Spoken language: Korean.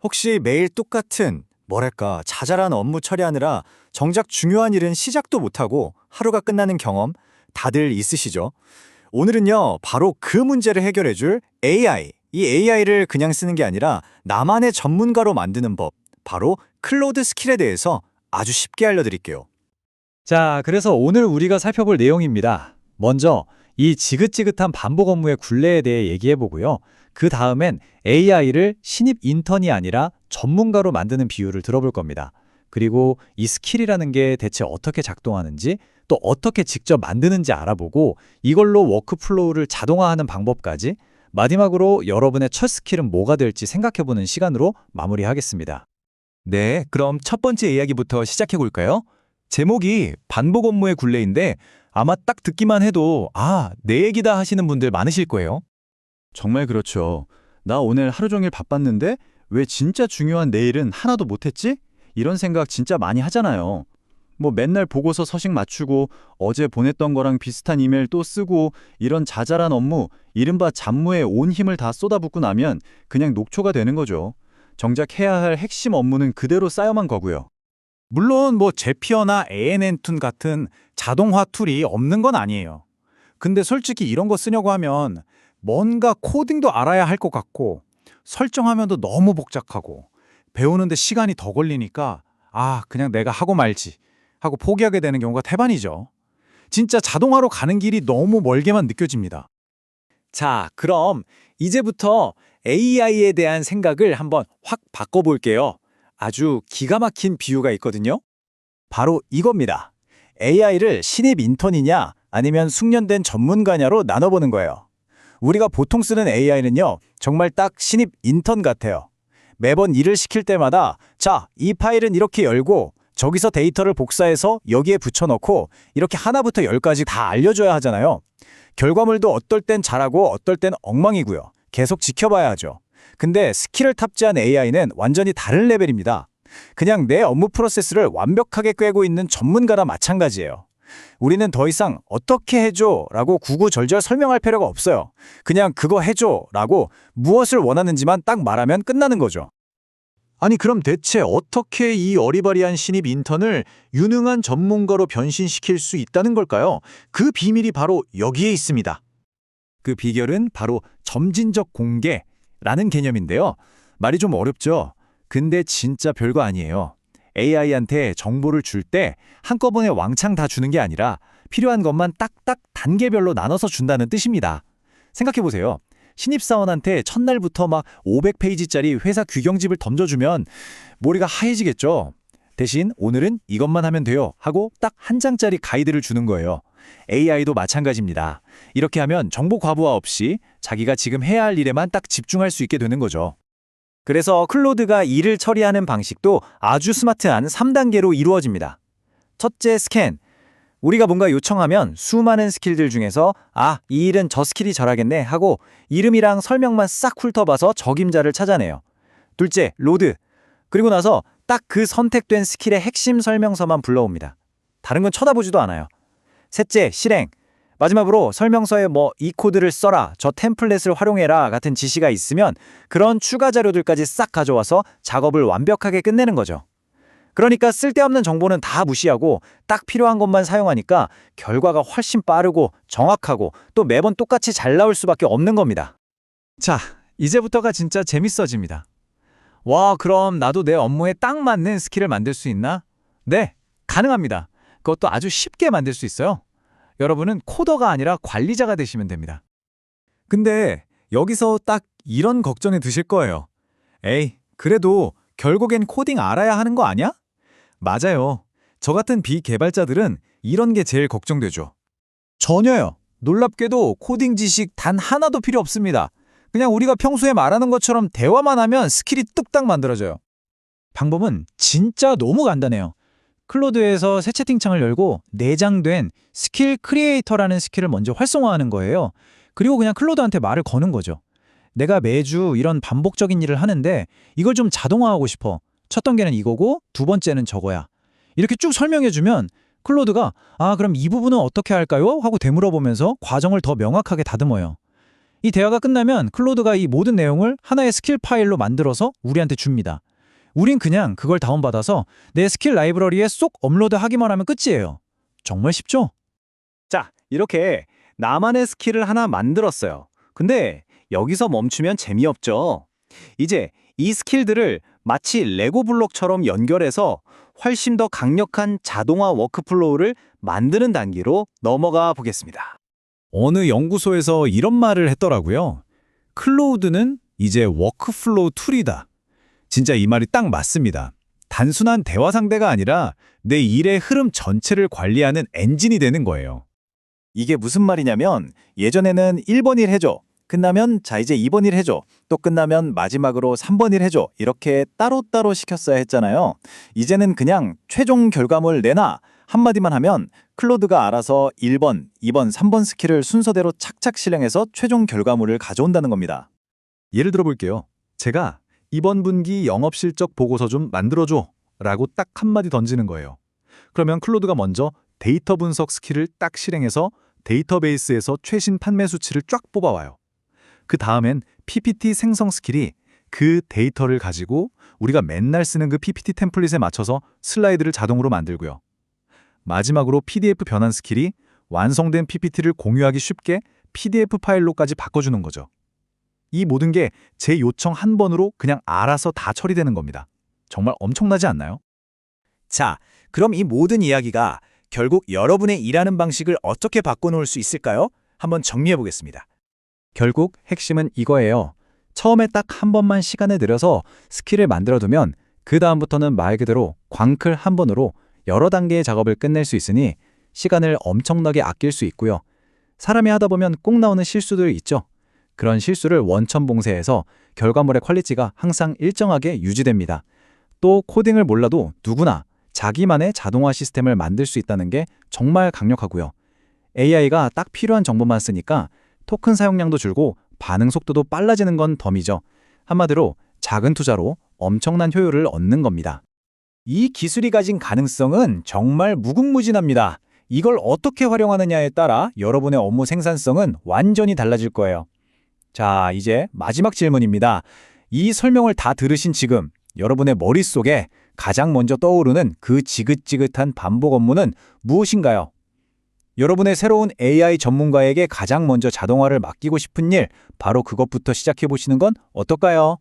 혹시 매일 똑같은, 뭐랄까, 자잘한 업무 처리하느라 정작 중요한 일은 시작도 못하고 하루가 끝나는 경험 다들 있으시죠? 오늘은요, 바로 그 문제를 해결해줄 AI. 이 AI를 그냥 쓰는 게 아니라 나만의 전문가로 만드는 법, 바로 클로드 스킬에 대해서 아주 쉽게 알려드릴게요. 자, 그래서 오늘 우리가 살펴볼 내용입니다. 먼저 이 지긋지긋한 반복 업무의 굴레에 대해 얘기해 보고요. 그 다음엔 AI를 신입 인턴이 아니라 전문가로 만드는 비유를 들어볼 겁니다. 그리고 이 스킬이라는 게 대체 어떻게 작동하는지, 또 어떻게 직접 만드는지 알아보고 이걸로 워크플로우를 자동화하는 방법까지, 마지막으로 여러분의 첫 스킬은 뭐가 될지 생각해보는 시간으로 마무리하겠습니다. 네, 그럼 첫 번째 이야기부터 시작해 볼까요? 제목이 반복 업무의 굴레인데 아마 딱 듣기만 해도 내 얘기다 하시는 분들 많으실 거예요. 정말 그렇죠. 나 오늘 하루 종일 바빴는데 왜 진짜 중요한 내일은 하나도 못했지? 이런 생각 진짜 많이 하잖아요. 뭐 맨날 보고서 서식 맞추고 어제 보냈던 거랑 비슷한 이메일 또 쓰고 이런 자잘한 업무, 이른바 잡무에 온 힘을 다 쏟아붓고 나면 그냥 녹초가 되는 거죠. 정작 해야 할 핵심 업무는 그대로 쌓여만 거고요. 물론 제피어나 ANN 같은 자동화 툴이 없는 건 아니에요. 근데 솔직히 이런 거 쓰려고 하면 뭔가 코딩도 알아야 할 것 같고 설정하면도 너무 복잡하고 배우는데 시간이 더 걸리니까 그냥 내가 하고 말지 하고 포기하게 되는 경우가 태반이죠. 진짜 자동화로 가는 길이 너무 멀게만 느껴집니다. 자, 그럼 이제부터 AI에 대한 생각을 한번 확 바꿔볼게요. 아주 기가 막힌 비유가 있거든요. 바로 이겁니다. AI를 신입 인턴이냐 아니면 숙련된 전문가냐로 나눠보는 거예요. 우리가 보통 쓰는 AI는요, 정말 딱 신입 인턴 같아요. 매번 일을 시킬 때마다 자, 이 파일은 이렇게 열고 저기서 데이터를 복사해서 여기에 붙여넣고 이렇게 하나부터 열까지 다 알려줘야 하잖아요. 결과물도 어떨 땐 잘하고 어떨 땐 엉망이고요. 계속 지켜봐야 하죠. 근데 스킬을 탑재한 AI는 완전히 다른 레벨입니다. 그냥 내 업무 프로세스를 완벽하게 꿰고 있는 전문가라 마찬가지예요. 우리는 더 이상 어떻게 해줘 라고 구구절절 설명할 필요가 없어요. 그냥 그거 해줘 라고 무엇을 원하는지만 딱 말하면 끝나는 거죠. 아니 그럼 대체 어떻게 이 어리바리한 신입 인턴을 유능한 전문가로 변신시킬 수 있다는 걸까요? 그 비밀이 바로 여기에 있습니다. 그 비결은 바로 점진적 공개라는 개념인데요. 말이 좀 어렵죠? 근데 진짜 별거 아니에요. AI한테 정보를 줄 때 한꺼번에 왕창 다 주는 게 아니라 필요한 것만 딱딱 단계별로 나눠서 준다는 뜻입니다. 생각해보세요. 신입사원한테 첫날부터 막 500페이지짜리 회사 규경집을 던져주면 머리가 하얘지겠죠? 대신 오늘은 이것만 하면 돼요 하고 딱 한 장짜리 가이드를 주는 거예요. AI도 마찬가지입니다. 이렇게 하면 정보 과부하 없이 자기가 지금 해야 할 일에만 딱 집중할 수 있게 되는 거죠. 그래서 클로드가 일을 처리하는 방식도 아주 스마트한 3단계로 이루어집니다. 첫째, 스캔. 우리가 뭔가 요청하면 수많은 스킬들 중에서 이 일은 저 스킬이 잘하겠네 하고 이름이랑 설명만 싹 훑어봐서 적임자를 찾아내요. 둘째, 로드. 그리고 나서 딱 그 선택된 스킬의 핵심 설명서만 불러옵니다. 다른 건 쳐다보지도 않아요. 셋째, 실행. 마지막으로 설명서에 이 코드를 써라, 저 템플릿을 활용해라 같은 지시가 있으면 그런 추가 자료들까지 싹 가져와서 작업을 완벽하게 끝내는 거죠. 그러니까 쓸데없는 정보는 다 무시하고 딱 필요한 것만 사용하니까 결과가 훨씬 빠르고 정확하고 또 매번 똑같이 잘 나올 수밖에 없는 겁니다. 자, 이제부터가 진짜 재밌어집니다. 와, 그럼 나도 내 업무에 딱 맞는 스킬을 만들 수 있나? 네, 가능합니다. 그것도 아주 쉽게 만들 수 있어요. 여러분은 코더가 아니라 관리자가 되시면 됩니다. 근데 여기서 딱 이런 걱정이 드실 거예요. 에이, 그래도 결국엔 코딩 알아야 하는 거 아니야? 맞아요. 저 같은 비개발자들은 이런 게 제일 걱정되죠. 전혀요. 놀랍게도 코딩 지식 단 하나도 필요 없습니다. 그냥 우리가 평소에 말하는 것처럼 대화만 하면 스킬이 뚝딱 만들어져요. 방법은 진짜 너무 간단해요. 클로드에서 새 채팅창을 열고 내장된 스킬 크리에이터라는 스킬을 먼저 활성화하는 거예요. 그리고 그냥 클로드한테 말을 거는 거죠. 내가 매주 이런 반복적인 일을 하는데 이걸 좀 자동화하고 싶어. 첫 단계는 이거고 두 번째는 저거야. 이렇게 쭉 설명해주면 클로드가 그럼 이 부분은 어떻게 할까요? 하고 되물어보면서 과정을 더 명확하게 다듬어요. 이 대화가 끝나면 클로드가 이 모든 내용을 하나의 스킬 파일로 만들어서 우리한테 줍니다. 우린 그냥 그걸 다운받아서 내 스킬 라이브러리에 쏙 업로드하기만 하면 끝이에요. 정말 쉽죠? 자, 이렇게 나만의 스킬을 하나 만들었어요. 근데 여기서 멈추면 재미없죠. 이제 이 스킬들을 마치 레고 블록처럼 연결해서 훨씬 더 강력한 자동화 워크플로우를 만드는 단계로 넘어가 보겠습니다. 어느 연구소에서 이런 말을 했더라고요. 클로우드는 이제 워크플로우 툴이다. 진짜 이 말이 딱 맞습니다. 단순한 대화 상대가 아니라 내 일의 흐름 전체를 관리하는 엔진이 되는 거예요. 이게 무슨 말이냐면 예전에는 1번 일 해줘. 끝나면 자 이제 2번 일 해줘. 또 끝나면 마지막으로 3번 일 해줘. 이렇게 따로따로 시켰어야 했잖아요. 이제는 그냥 최종 결과물 내놔. 한마디만 하면 클로드가 알아서 1번, 2번, 3번 스킬을 순서대로 착착 실행해서 최종 결과물을 가져온다는 겁니다. 예를 들어 볼게요. 제가 이번 분기 영업실적 보고서 좀 만들어줘 라고 딱 한마디 던지는 거예요. 그러면 클로드가 먼저 데이터 분석 스킬을 딱 실행해서 데이터베이스에서 최신 판매 수치를 쫙 뽑아와요. 그 다음엔 PPT 생성 스킬이 그 데이터를 가지고 우리가 맨날 쓰는 그 PPT 템플릿에 맞춰서 슬라이드를 자동으로 만들고요. 마지막으로 PDF 변환 스킬이 완성된 PPT를 공유하기 쉽게 PDF 파일로까지 바꿔주는 거죠. 이 모든 게 제 요청 한 번으로 그냥 알아서 다 처리되는 겁니다. 정말 엄청나지 않나요? 자, 그럼 이 모든 이야기가 결국 여러분의 일하는 방식을 어떻게 바꿔놓을 수 있을까요? 한번 정리해 보겠습니다. 결국 핵심은 이거예요. 처음에 딱 한 번만 시간을 들여서 스킬을 만들어두면 그 다음부터는 말 그대로 광클 한 번으로 여러 단계의 작업을 끝낼 수 있으니 시간을 엄청나게 아낄 수 있고요. 사람이 하다 보면 꼭 나오는 실수들 있죠. 그런 실수를 원천 봉쇄해서 결과물의 퀄리티가 항상 일정하게 유지됩니다. 또 코딩을 몰라도 누구나 자기만의 자동화 시스템을 만들 수 있다는 게 정말 강력하고요. AI가 딱 필요한 정보만 쓰니까 토큰 사용량도 줄고 반응 속도도 빨라지는 건 덤이죠. 한마디로 작은 투자로 엄청난 효율을 얻는 겁니다. 이 기술이 가진 가능성은 정말 무궁무진합니다. 이걸 어떻게 활용하느냐에 따라 여러분의 업무 생산성은 완전히 달라질 거예요. 자, 이제 마지막 질문입니다. 이 설명을 다 들으신 지금 여러분의 머릿속에 가장 먼저 떠오르는 그 지긋지긋한 반복 업무는 무엇인가요? 여러분의 새로운 AI 전문가에게 가장 먼저 자동화를 맡기고 싶은 일, 바로 그것부터 시작해 보시는 건 어떨까요?